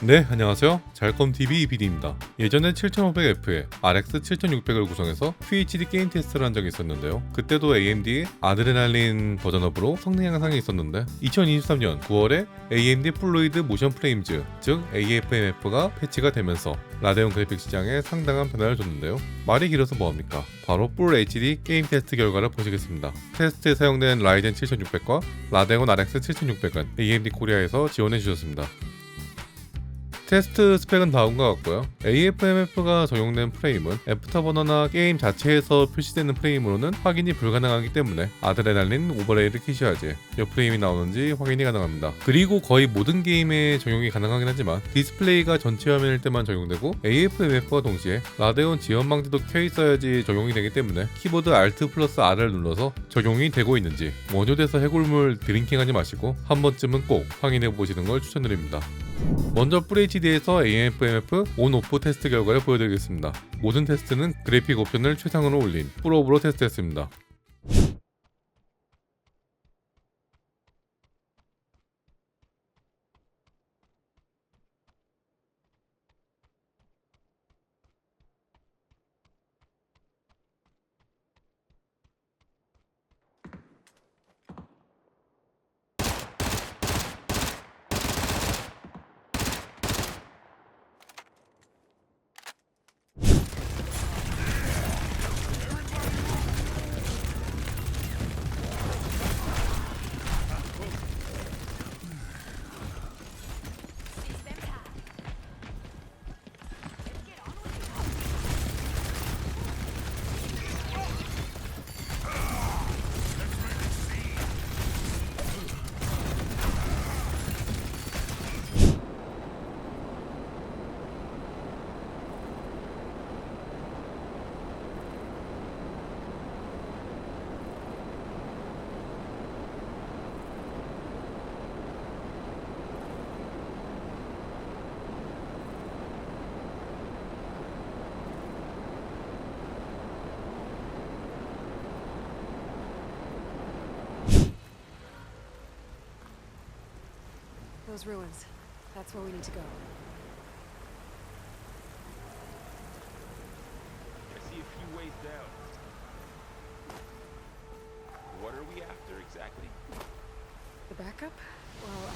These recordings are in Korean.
네, 안녕하세요. 잘컴TV BD입니다. 예전에 7500F에 RX 7600을 구성해서 QHD 게임 테스트를 한 적이 있었는데요. 그때도 AMD의 아드레날린 버전업으로 성능 향상이 있었는데 2023년 9월에 AMD 플루이드 모션 프레임즈, 즉 AFMF가 패치가 되면서 라데온 그래픽 시장에 상당한 변화를 줬는데요. 말이 길어서 뭐합니까? 바로 풀 HD 게임 테스트 결과를 보시겠습니다. 테스트에 사용된 라이젠 7600과 라데온 RX 7600은 AMD 코리아에서 지원해 주셨습니다. 테스트 스펙은 다음과 같고요. AFMF가 적용된 프레임은 애프터버너나 게임 자체에서 표시되는 프레임으로는 확인이 불가능하기 때문에 아드레날린 오버레이를 켜셔야지 몇 프레임이 나오는지 확인이 가능합니다. 그리고 거의 모든 게임에 적용이 가능하긴 하지만 디스플레이가 전체 화면일 때만 적용되고 AFMF와 동시에 라데온 지원 방지도 켜있어야지 적용이 되기 때문에 키보드 Alt 플러스 R을 눌러서 적용이 되고 있는지 원효돼서 해골물 드링킹하지 마시고 한 번쯤은 꼭 확인해 보시는 걸 추천드립니다. 먼저 FHD에서 AFMF 온-오프 테스트 결과를 보여드리겠습니다. 모든 테스트는 그래픽 옵션을 최상으로 올린 풀업으로 테스트했습니다. Those ruins. That's where we need to go. I see a few ways down. What are we after exactly? The backup? Well,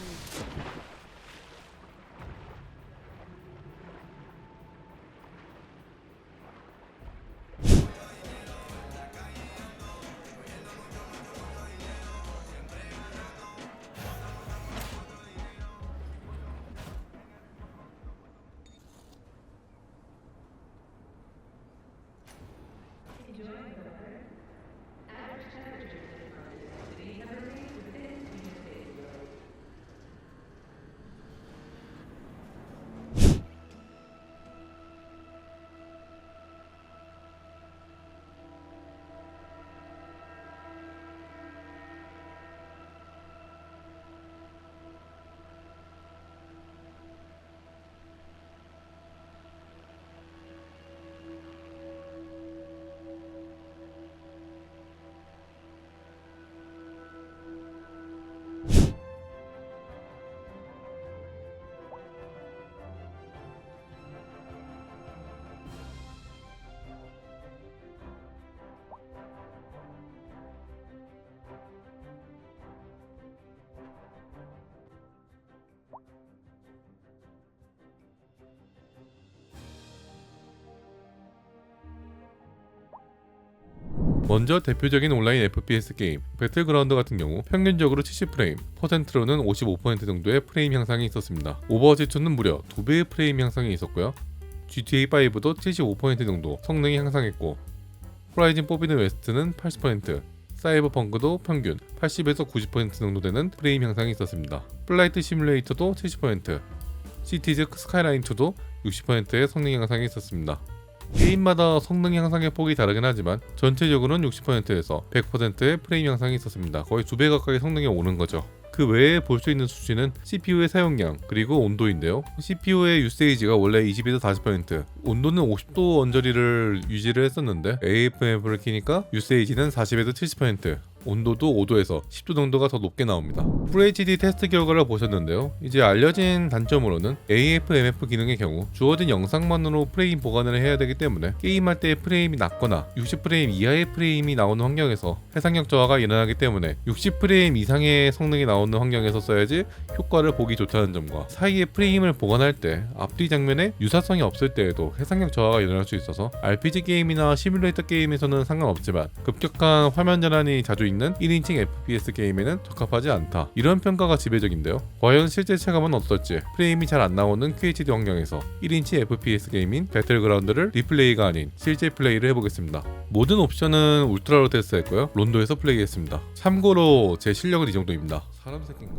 먼저 대표적인 온라인 FPS 게임 배틀그라운드 같은 경우 평균적으로 70프레임, 퍼센트로는 55% 정도의 프레임 향상이 있었습니다. 오버워치2는 무려 2배의 프레임 향상이 있었고요. GTA5도 75% 정도 성능이 향상했고 호라이즌 포비든 웨스트는 80%, 사이버펑크도 평균 80에서 90% 정도 되는 프레임 향상이 있었습니다. 플라이트 시뮬레이터도 70%, 시티즈 스카이라인2도 60%의 성능 향상이 있었습니다. 게임마다 성능 향상의 폭이 다르긴 하지만 전체적으로는 60%에서 100%의 프레임 향상이 있었습니다. 거의 2배 가까이 성능이 오는 거죠. 그 외에 볼 수 있는 수치는 CPU의 사용량 그리고 온도인데요. CPU의 유세이지가 원래 20에서 40%, 온도는 50도 언저리를 유지를 했었는데 AFMF를 키니까 유세이지는 40에서 70%, 온도도 5도에서 10도 정도가 더 높게 나옵니다. FHD 테스트 결과를 보셨는데요. 이제 알려진 단점으로는 AFMF 기능의 경우 주어진 영상만으로 프레임 보관을 해야 되기 때문에 게임할 때 프레임이 낮거나 60프레임 이하의 프레임이 나오는 환경에서 해상력 저하가 일어나기 때문에 60프레임 이상의 성능이 나오는 환경에서 써야지 효과를 보기 좋다는 점과 사이에 프레임을 보관할 때 앞뒤 장면에 유사성이 없을 때에도 해상력 저하가 일어날 수 있어서 RPG 게임이나 시뮬레이터 게임에서는 상관없지만 급격한 화면 전환이 자주 있는 1인칭 FPS 게임에는 적합하지 않다. 이런 평가가 지배적인데요. 과연 실제 체감은 어떨지 프레임이 잘 안 나오는 QHD 환경에서 1인치 FPS 게임인 배틀그라운드를 리플레이가 아닌 실제 플레이를 해보겠습니다. 모든 옵션은 울트라로 테스트했고요. 론도에서 플레이했습니다. 참고로 제 실력은 이 정도입니다. 사람 새끼인가?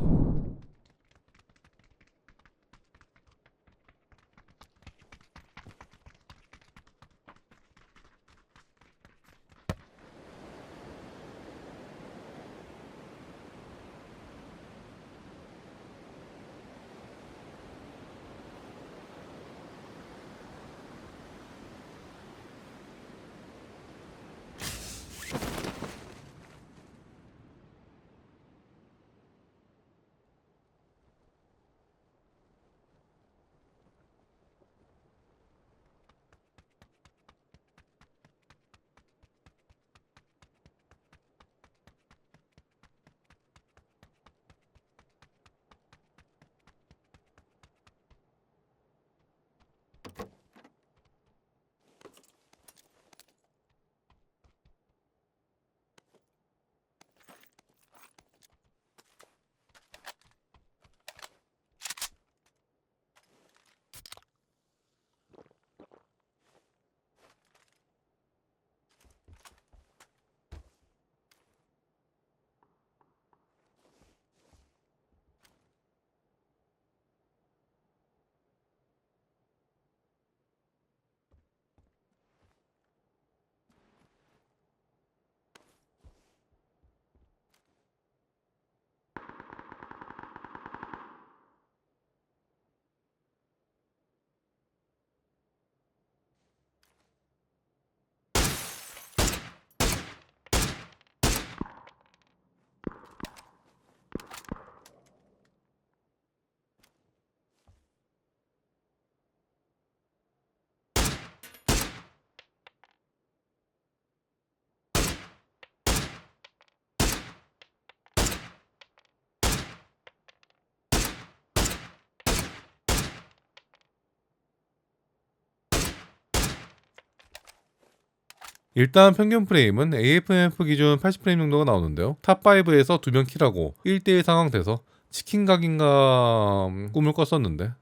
일단 평균 프레임은 AFMF 기준 80프레임 정도가 나오는데요. 탑5에서 2명 킬하고 1대1 상황 돼서 치킨 각인가 꿈을 꿨었는데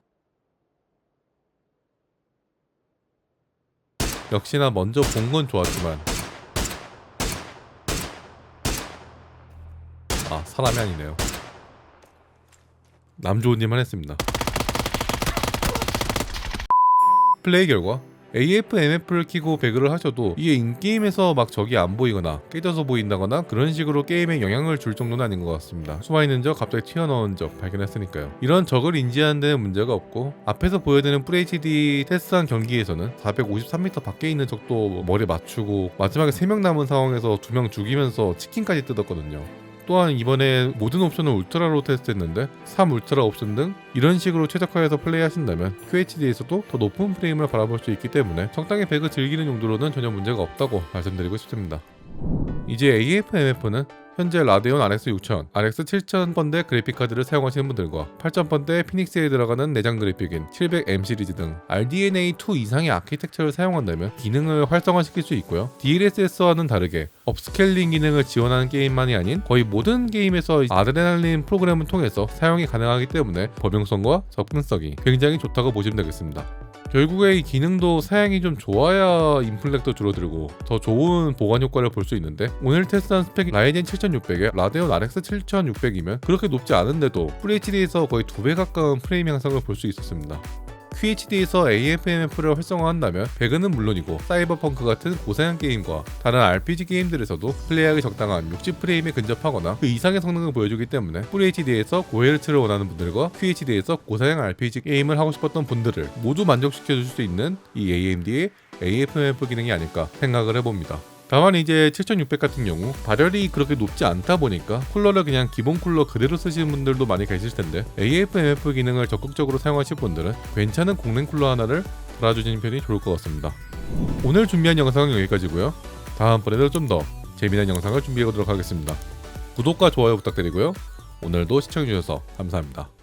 역시나 먼저 본 건 좋았지만 사람이 아니네요. 남 좋은 일만 했습니다. 플레이 결과 AFMF를 키고 배그를 하셔도 이게 인게임에서 막 적이 안 보이거나 깨져서 보인다거나 그런 식으로 게임에 영향을 줄 정도는 아닌 것 같습니다. 숨어있는 적 갑자기 튀어나온 적 발견했으니까요. 이런 적을 인지하는 데는 문제가 없고 앞에서 보여드리는 FHD 테스트한 경기에서는 453m 밖에 있는 적도 머리에 맞추고 마지막에 3명 남은 상황에서 2명 죽이면서 치킨까지 뜯었거든요. 또한 이번에 모든 옵션을 울트라로 테스트했는데 3 울트라 옵션 등 이런 식으로 최적화해서 플레이하신다면 QHD에서도 더 높은 프레임을 바라볼 수 있기 때문에 적당히 배그 즐기는 용도로는 전혀 문제가 없다고 말씀드리고 싶습니다. 이제 AFMF는 현재 라데온 RX 6000, RX 7000번대 그래픽카드를 사용하시는 분들과 8000번대 피닉스에 들어가는 내장 그래픽인 700M 시리즈 등 RDNA2 이상의 아키텍처를 사용한다면 기능을 활성화시킬 수 있고요. DLSS와는 다르게 업스케일링 기능을 지원하는 게임만이 아닌 거의 모든 게임에서 아드레날린 프로그램을 통해서 사용이 가능하기 때문에 범용성과 접근성이 굉장히 좋다고 보시면 되겠습니다. 결국에 이 기능도 사양이 좀 좋아야 인플렉도 줄어들고 더 좋은 보관 효과를 볼 수 있는데 오늘 테스트한 스펙이 라이젠 7600에 라데온 RX 7600이면 그렇게 높지 않은데도 FHD에서 거의 2배 가까운 프레임 향상을 볼 수 있었습니다. QHD에서 AFMF를 활성화한다면 배그는 물론이고 사이버펑크 같은 고사양 게임과 다른 RPG 게임들에서도 플레이하기 적당한 60프레임에 근접하거나 그 이상의 성능을 보여주기 때문에 FHD에서 고헤르츠를 원하는 분들과 QHD에서 고사양 RPG 게임을 하고 싶었던 분들을 모두 만족시켜줄 수 있는 이 AMD의 AFMF 기능이 아닐까 생각을 해봅니다. 다만 이제 7600 같은 경우 발열이 그렇게 높지 않다 보니까 쿨러를 그냥 기본 쿨러 그대로 쓰시는 분들도 많이 계실 텐데 AF/MF 기능을 적극적으로 사용하실 분들은 괜찮은 공랭 쿨러 하나를 달아주시는 편이 좋을 것 같습니다. 오늘 준비한 영상은 여기까지고요. 다음번에도 좀 더 재미난 영상을 준비해 보도록 하겠습니다. 구독과 좋아요 부탁드리고요. 오늘도 시청해주셔서 감사합니다.